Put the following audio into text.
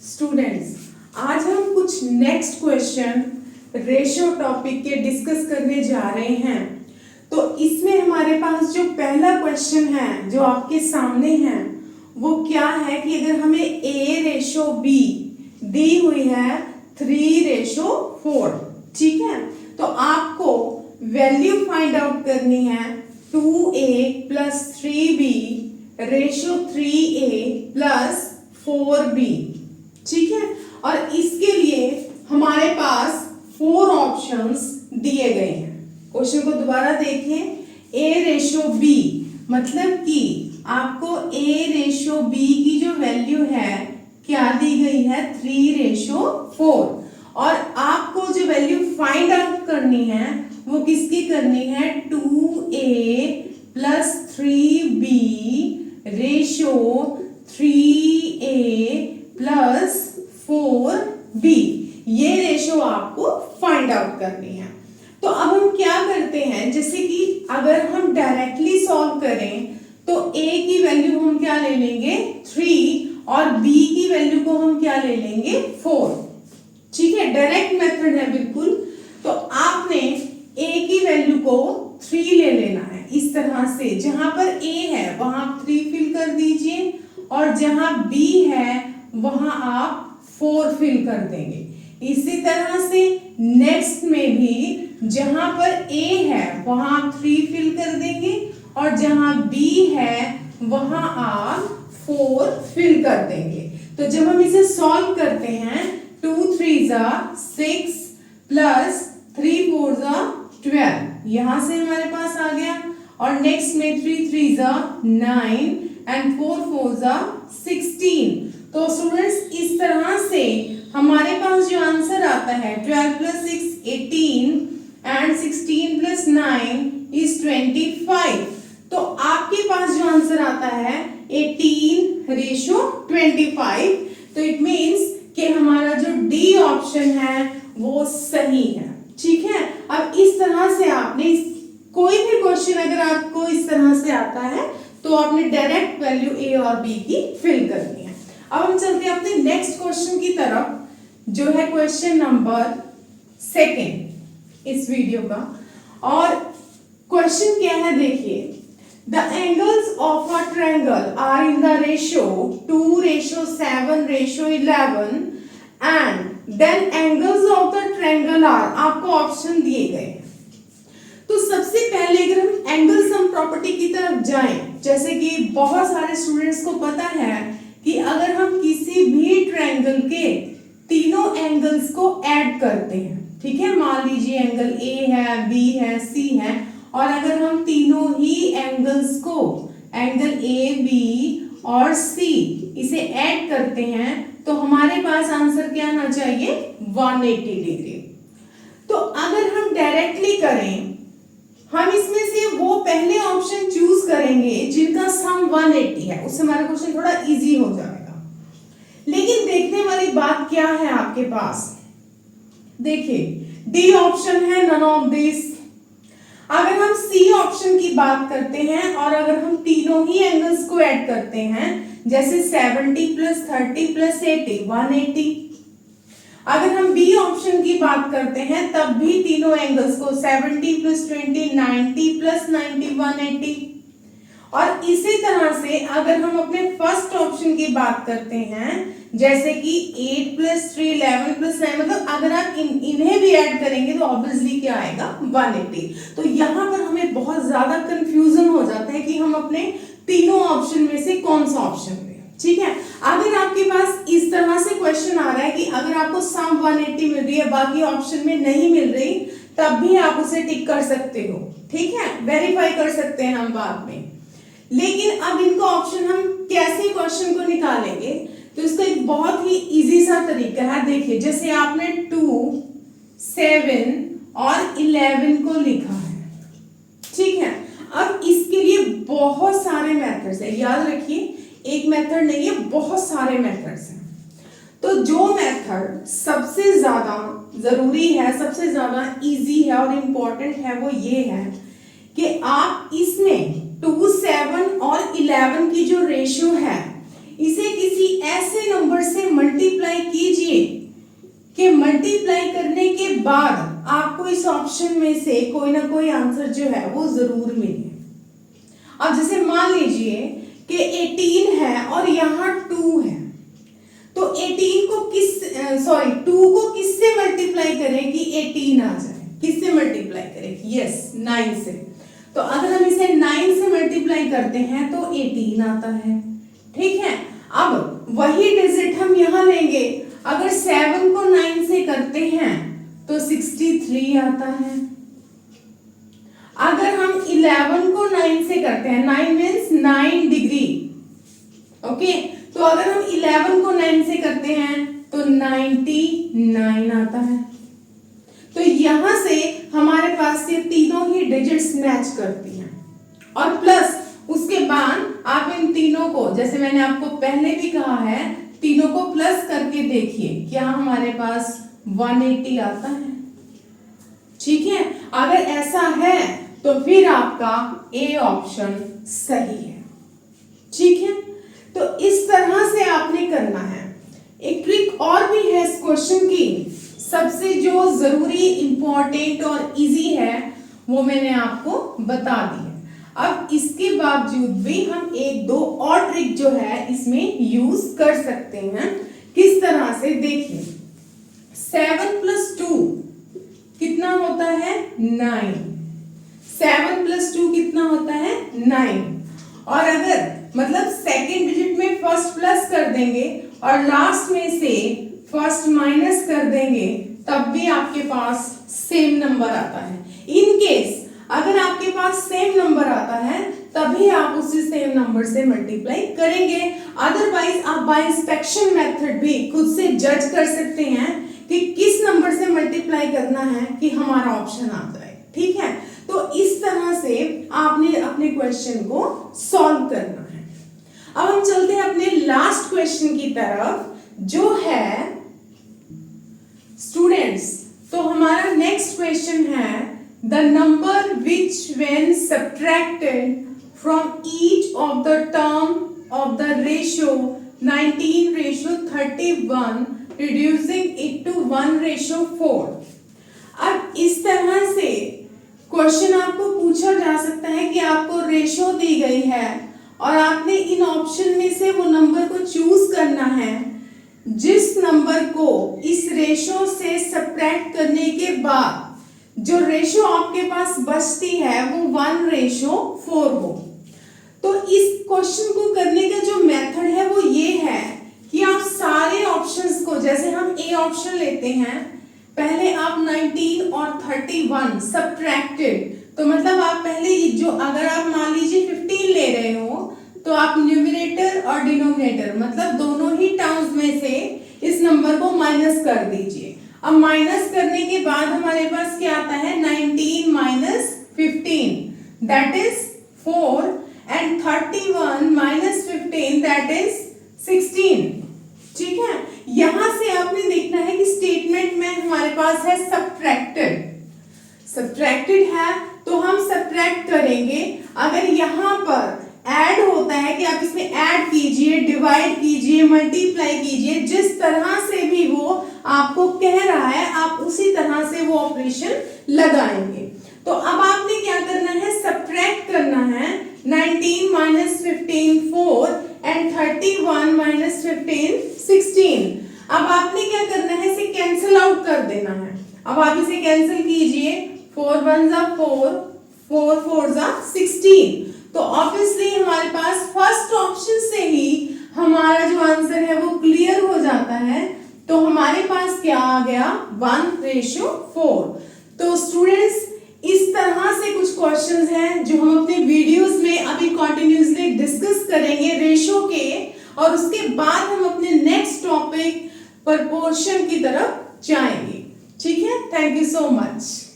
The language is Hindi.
स्टूडेंट्स, आज हम कुछ नेक्स्ट क्वेश्चन रेशियो टॉपिक के डिस्कस करने जा रहे हैं। तो इसमें हमारे पास जो पहला क्वेश्चन है जो आपके सामने है वो क्या है कि अगर हमें A रेशो B दी हुई है 3:4, ठीक है, तो आपको वैल्यू फाइंड आउट करनी है 2A + 3B ratio 3A + 4B, ठीक है। और इसके लिए हमारे पास 4 ऑप्शंस दिए गए हैं। क्वेश्चन को दोबारा देखिए, A रेशो B मतलब कि आपको A रेशो B की जो वैल्यू है क्या दी गई है 3:4, और आपको जो वैल्यू फाइंड आउट करनी है वो किसकी करनी है 2A + 3B ratio 3A + 4B, ये रेशो आपको फाइंड आउट करनी है। तो अब हम क्या करते हैं, जैसे कि अगर हम डायरेक्टली सॉल्व करें तो A की वैल्यू हम क्या ले लेंगे 3 और B की वैल्यू को हम क्या ले लेंगे 4, ठीक है, डायरेक्ट मेथड है बिल्कुल। तो आपने A की वैल्यू को 3 ले लेना है इस तरह से, जहां पर A है वहां आप 3 फिल कर दीजिए और जहां B है वहां आप 4 फिल कर देंगे। इसी तरह से नेक्स्ट में भी जहां पर A है वहां आप 3 फिल कर देंगे और जहां B है वहां आप 4 फिल कर देंगे। तो जब हम इसे सॉल्व करते हैं 2 3 6 + 3 4 12, यहां से हमारे पास आ गया, और नेक्स्ट में 3 3 9 एंड 4 4 16। तो स्टूडेंट्स इस तरह से हमारे पास जो आंसर आता है 12 + 6 18 एंड 16 + 9 is 25। तो आपके पास जो आंसर आता है 18:25। तो इट मींस कि हमारा जो डी ऑप्शन है वो सही है, ठीक है। अब इस तरह से आपने कोई भी क्वेश्चन अगर आपको इस तरह से आता है तो आपने डायरेक्ट वैल्यू A और B की फिल करनी है। अब हम चलते हैं अपने नेक्स्ट क्वेश्चन की तरफ, जो है क्वेश्चन नंबर 2 इस वीडियो का। और क्वेश्चन क्या है देखिए, the angles of a triangle are in the ratio 2:7:11 and then angles of the triangle are, आपको ऑप्शन दिए गए हैं। तो सबसे पहले अगर हम एंगल सम प्रॉपर्टी की तरफ जाएं, जैसे कि बहुत सारे स्टूडेंट्स को पता है कि अगर हम किसी भी ट्रायंगल के तीनों एंगल्स को ऐड करते हैं, ठीक है, मान लीजिए एंगल A है, B है, C है, और अगर हम तीनों ही एंगल्स को एंगल A, B और C इसे ऐड करते हैं तो हमारे पास आंसर क्या आना चाहिए 180 डिग्री। तो अगर हम डायरेक्टली करें, हम इसमें से वो पहले ऑप्शन चूज करेंगे जिनका सम 180 है, उससे हमारा क्वेश्चन थोड़ा इजी हो जाएगा। लेकिन देखने वाली बात क्या है आपके पास, देखिए डी ऑप्शन है नन ऑफ दिस। अगर हम सी ऑप्शन की बात करते हैं और अगर हम तीनों ही एंगल्स को ऐड करते हैं, जैसे 70 + 30 + 80 180। अगर हम बी ऑप्शन की बात करते हैं तब भी तीनों एंगल्स को 70 + 20 90 + 90 180। और इसी तरह से अगर हम अपने फर्स्ट ऑप्शन की बात करते हैं, जैसे कि 8 + 3 11 + 9, मतलब अगर आप इन्हें भी ऐड करेंगे तो ऑब्वियसली क्या आएगा 180। तो यहाँ पर हमें बहुत ज्यादा कंफ्यूजन हो जाता है कि हम अपने तीनों ऑप्शन में से कौन सा ऑप्शन लें, ठीक है। अगर आपके पास इस तरह से क्वेश्चन आ रहा है कि अगर आपको सम 180 मिल रही है बाकी ऑप्शन में नहीं मिल रही, तब भी आप उसे टिक कर सकते हो, ठीक है, वेरीफाई कर सकते हैं हम बाद में। लेकिन अब इनका ऑप्शन हम कैसे क्वेश्चन को निकालेंगे, तो इसका एक बहुत ही इजी सा तरीका है। देखिए जैसे आपने 2 7 और 11 को लिखा है, ठीक है। अब इसके लिए बहुत सारे मेथड्स है, याद रखिए एक मेथड नहीं है, बहुत सारे मेथड्स हैं। तो जो मेथड सबसे ज्यादा जरूरी है, सबसे ज्यादा इजी है और इम्पोर्टेंट है वो ये है कि आप इसमें 2 7 और 11 की जो रेशियो है इसे किसी ऐसे नंबर से मल्टीप्लाई मल्टीप्लाई कीजिए कि मल्टीप्लाई करने के बाद आपको इस ऑप्शन में से कोई ना कोई आंसर जो है वो जरूर मिले। अब जैसे मान लीजिए कि 18 है और यहाँ 2 है, तो 18 को 2 को किससे मल्टीप्लाई करें कि 18 आ जाए? किससे मल्टीप्लाई करें? यस, 9 से। तो अगर हम इसे 9 से मल्टीप्लाई करते हैं तो 18 आता है। ठीक है, अब वही डिजिट हम यहाँ लेंगे। अगर 7 को 9 से करते हैं तो 63 आता है। अगर हम 11 को 9 से करते हैं, 9 मीन्स 9 डिग्री, ओके, तो अगर हम 11 को 9 से करते हैं तो 99 आता है। तो यहां से हमारे पास ये तीनों ही डिजिट्स मैच करती हैं। और प्लस उसके बाद आप इन तीनों को, जैसे मैंने आपको पहले भी कहा है, तीनों को प्लस करके देखिए, क्या हमारे पास 180 आता है। ठीक है, अगर ऐसा है तो फिर आपका ए ऑप्शन सही है। ठीक है, तो इस तरह से आपने करना है। एक ट्रिक और भी है इस क्वेश्चन की, सबसे जो जरूरी, इंपॉर्टेंट और इजी है वो मैंने आपको बता दी है। अब इसके बावजूद भी हम एक दो और ट्रिक जो है इसमें यूज कर सकते हैं। किस तरह से देखिए, 7 + 2 कितना होता है? 9। 7 + 2 कितना होता है? 9। और अगर मतलब सेकेंड डिजिट में फर्स्ट प्लस कर देंगे और लास्ट में से फर्स्ट माइनस कर देंगे तब भी आपके पास सेम नंबर आता है। इन केस अगर आपके पास सेम नंबर आता है तभी आप उसी सेम नंबर से मल्टीप्लाई करेंगे। अदरवाइज आप बाय इंस्पेक्शन मेथड भी खुद से जज कर सकते हैं कि किस नंबर से मल्टीप्लाई करना है कि हमारा ऑप्शन आ जाए। ठीक है, तो इस तरह से आपने अपने क्वेश्चन को सॉल्व करना है। अब हम चलते हैं अपने लास्ट क्वेश्चन की तरफ, जो है स्टूडेंट्स। तो हमारा नेक्स्ट क्वेश्चन है, the number which when subtracted from each of the term of the ratio 19:31 reducing it to 1:4। अब इस तरह से क्वेश्चन आपको पूछा जा सकता है कि आपको रेशो दी गई है और आपने इन ऑप्शन में से वो नंबर को चूज करना है जिस नंबर को इस रेशो से सब्ट्रैक्ट करने के बाद जो रेशो आपके पास बचती है वो 1:4 हो। तो इस क्वेश्चन को करने का जो मेथड है वो ये है कि आप सारे ऑप्शंस को, जैसे हम ए ऑप्शन लेते हैं, पहले आप 19 और 31 सब्ट्रैक्टेड, तो मतलब आप पहले जो, अगर आप मान लीजिए 15 ले रहे हो तो आप न्यूमरेटर और डिनोमिनेटर मतलब दोनों ही टर्म्स में से इस नंबर को माइनस कर दीजिए। अब माइनस करने के बाद हमारे पास क्या आता है? 19 - 15 that is 4 and 31 - 15 that is 16। ठीक है, यहां से आपने देखना है कि स्टेटमेंट में हमारे पास है सब्ट्रैक्टेड। सब्ट्रैक्टेड है तो हम सब्ट्रैक्ट करेंगे। अगर यहां पर ऐड होता है कि आप इसमें ऐड कीजिए, डिवाइड कीजिए, मल्टीप्लाई कीजिए, जिस तरह से भी वो आपको कह रहा है आप उसी तरह से वो ऑपरेशन लगाएंगे। तो अब आपने क्या करना है? सब्ट्रैक्ट करना है। 19 - 15 4 एंड 31 - 15 16। अब आपने क्या करना है? इसे कैंसिल आउट कर देना है। अब आप इसे कैंसिल कीजिए, 4 × 1 = 4, 4 × 4 = 16। तो ऑब्वियसली हमारे पास फर्स्ट ऑप्शन से ही हमारा जो आंसर है वो क्लियर हो जाता है। तो हमारे पास क्या आ गया? 1:4। तो स्टूडेंट्स, इस तरह से कुछ क्वेश्चंस हैं जो हम अपने वीडियोस में अभी कंटिन्यूअसली डिस्कस करेंगे रेशो के, और उसके बाद हम अपने नेक्स्ट टॉपिक प्रोपोर्शन की तरफ जाएंगे। ठीक है, थैंक यू सो मच।